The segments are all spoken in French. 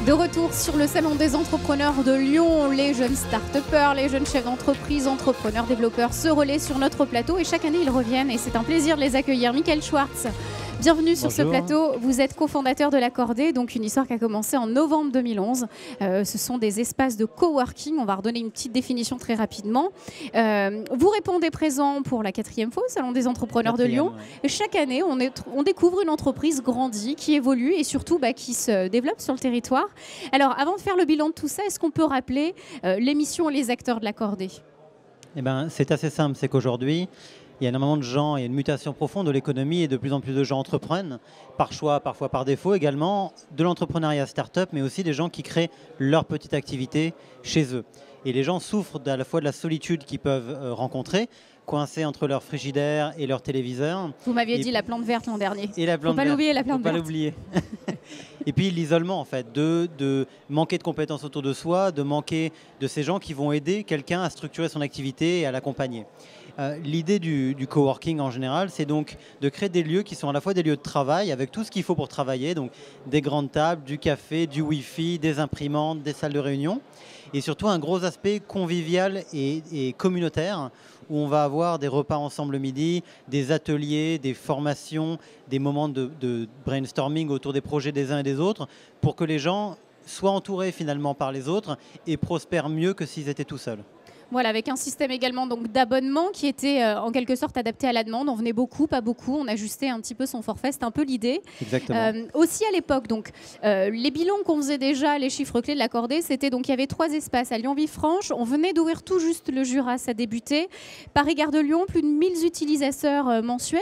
De retour sur le salon des entrepreneurs de Lyon, les jeunes start-upers, les jeunes chefs d'entreprise, entrepreneurs, développeurs se relaient sur notre plateau et chaque année ils reviennent et c'est un plaisir de les accueillir. Michael Schwartz, bienvenue sur ce plateau. Vous êtes cofondateur de l'Accordé, donc une histoire qui a commencé en novembre 2011. Ce sont des espaces de coworking. On va redonner une petite définition très rapidement. Vous répondez présent pour la 4e fois au Salon des entrepreneurs de Lyon. Ouais. Et chaque année, on découvre une entreprise grandie, qui évolue et surtout qui se développe sur le territoire. Alors, avant de faire le bilan de tout ça, est-ce qu'on peut rappeler les missions et les acteurs de l'Accordé ? Eh ben, c'est assez simple, c'est qu'aujourd'hui, il y a énormément de gens, il y a une mutation profonde de l'économie et de plus en plus de gens entreprennent, par choix, parfois par défaut également, de l'entrepreneuriat start-up, mais aussi des gens qui créent leur petite activité chez eux. Et les gens souffrent à la fois de la solitude qu'ils peuvent rencontrer, coincés entre leur frigidaire et leur téléviseur. Vous m'aviez dit la plante verte l'an dernier. Et la plante verte. Faut pas l'oublier, la plante verte. Faut pas l'oublier. Et puis l'isolement en fait, de manquer de compétences autour de soi, de manquer de ces gens qui vont aider quelqu'un à structurer son activité et à l'accompagner. L'idée du coworking en général, c'est donc de créer des lieux qui sont à la fois des lieux de travail avec tout ce qu'il faut pour travailler, donc des grandes tables, du café, du wifi, des imprimantes, des salles de réunion, et surtout un gros aspect convivial et communautaire où on va avoir des repas ensemble le midi, des ateliers, des formations, des moments de brainstorming autour des projets des uns et des autres pour que les gens soient entourés finalement par les autres et prospèrent mieux que s'ils étaient tout seuls. Voilà, avec un système également d'abonnement qui était en quelque sorte adapté à la demande. On venait beaucoup, pas beaucoup. On ajustait un petit peu son forfait. C'était un peu l'idée. Exactement. Aussi à l'époque, donc les bilans qu'on faisait déjà, les chiffres clés de l'Accordé, c'était donc il y avait 3 espaces à Lyon-Villefranche. On venait d'ouvrir tout juste le Jura, ça débutait. Paris-Gare de Lyon, plus de 1000 utilisateurs mensuels.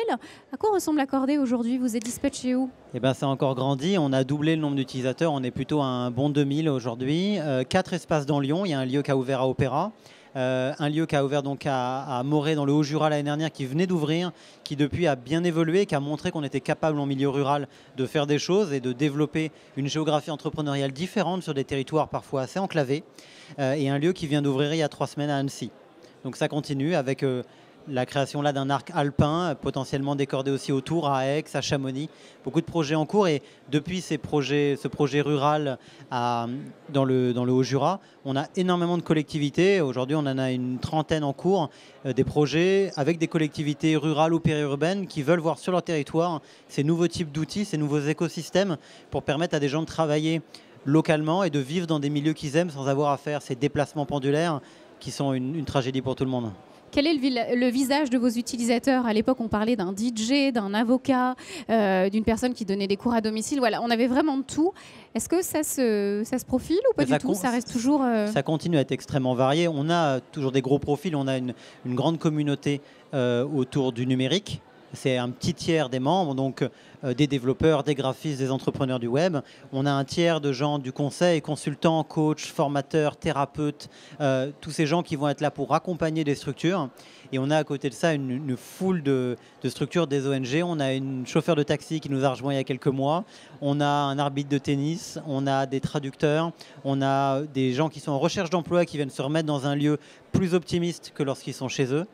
À quoi ressemble l'Accordé aujourd'hui? Vous êtes dispatché où? Eh ben, ça a encore grandi. On a doublé le nombre d'utilisateurs. On est plutôt à un bon 2000 aujourd'hui. 4 espaces dans Lyon. Il y a un lieu qui a ouvert à Opéra. Un lieu qui a ouvert donc à Morée dans le Haut-Jura l'année dernière, qui venait d'ouvrir, qui depuis a bien évolué, qui a montré qu'on était capable en milieu rural de faire des choses et de développer une géographie entrepreneuriale différente sur des territoires parfois assez enclavés. Et un lieu qui vient d'ouvrir il y a 3 semaines à Annecy. Donc ça continue avec la création là d'un arc alpin, potentiellement décordé aussi autour, à Aix, à Chamonix. Beaucoup de projets en cours et depuis ce projet rural dans le Haut-Jura, on a énormément de collectivités. Aujourd'hui, on en a une trentaine en cours, des projets avec des collectivités rurales ou périurbaines qui veulent voir sur leur territoire ces nouveaux types d'outils, ces nouveaux écosystèmes pour permettre à des gens de travailler localement et de vivre dans des milieux qu'ils aiment sans avoir à faire ces déplacements pendulaires qui sont une tragédie pour tout le monde. Quel est le visage de vos utilisateurs? À l'époque, on parlait d'un DJ, d'un avocat, d'une personne qui donnait des cours à domicile. Voilà, on avait vraiment de tout. Est-ce que ça se profile ou pas du tout? Ça reste toujours... Ça continue à être extrêmement varié. On a toujours des gros profils. On a une grande communauté autour du numérique. C'est un petit tiers des membres, donc des développeurs, des graphistes, des entrepreneurs du web. On a un tiers de gens du conseil, consultants, coachs, formateurs, thérapeutes, tous ces gens qui vont être là pour accompagner des structures. Et on a à côté de ça une foule de structures des ONG. On a une chauffeur de taxi qui nous a rejoint il y a quelques mois. On a un arbitre de tennis. On a des traducteurs. On a des gens qui sont en recherche d'emploi qui viennent se remettre dans un lieu plus optimiste que lorsqu'ils sont chez eux.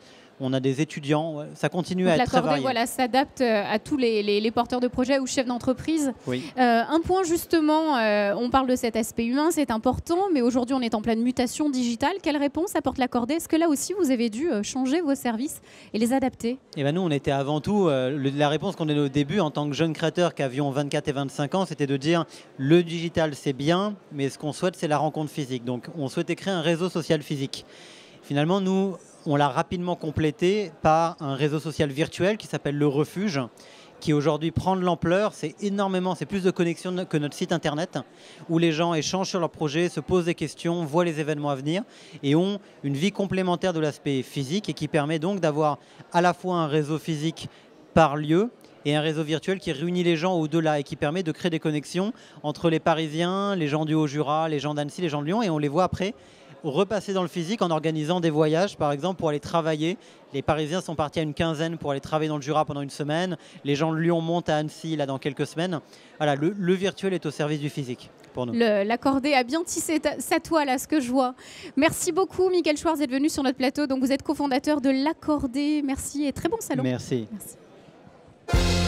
On a des étudiants, ça continue à être très varié. L'Accordé s'adapte à tous les porteurs de projets ou chefs d'entreprise. Oui. Un point justement, on parle de cet aspect humain, c'est important, mais aujourd'hui on est en pleine mutation digitale. Quelle réponse apporte l'Accordé? Est-ce que là aussi vous avez dû changer vos services et les adapter? Eh ben nous, on était avant tout, la réponse qu'on donnait au début en tant que jeunes créateurs qui avions 24 et 25 ans, c'était de dire le digital c'est bien, mais ce qu'on souhaite c'est la rencontre physique. Donc on souhaitait créer un réseau social physique. Finalement, nous, on l'a rapidement complété par un réseau social virtuel qui s'appelle Le Refuge, qui aujourd'hui prend de l'ampleur. C'est plus de connexions que notre site internet, où les gens échangent sur leurs projets, se posent des questions, voient les événements à venir et ont une vie complémentaire de l'aspect physique et qui permet donc d'avoir à la fois un réseau physique par lieu et un réseau virtuel qui réunit les gens au-delà et qui permet de créer des connexions entre les Parisiens, les gens du Haut-Jura, les gens d'Annecy, les gens de Lyon, et on les voit après repasser dans le physique en organisant des voyages, par exemple, pour aller travailler. Les Parisiens sont partis à une quinzaine pour aller travailler dans le Jura pendant une semaine. Les gens de Lyon montent à Annecy là, dans quelques semaines. Voilà, le virtuel est au service du physique pour nous. L'Accordé a bien tissé sa toile, à ce que je vois. Merci beaucoup, Michael Schwartz, d'être venu sur notre plateau. Donc, vous êtes cofondateur de l'Accordé. Merci et très bon salon. Merci. Merci.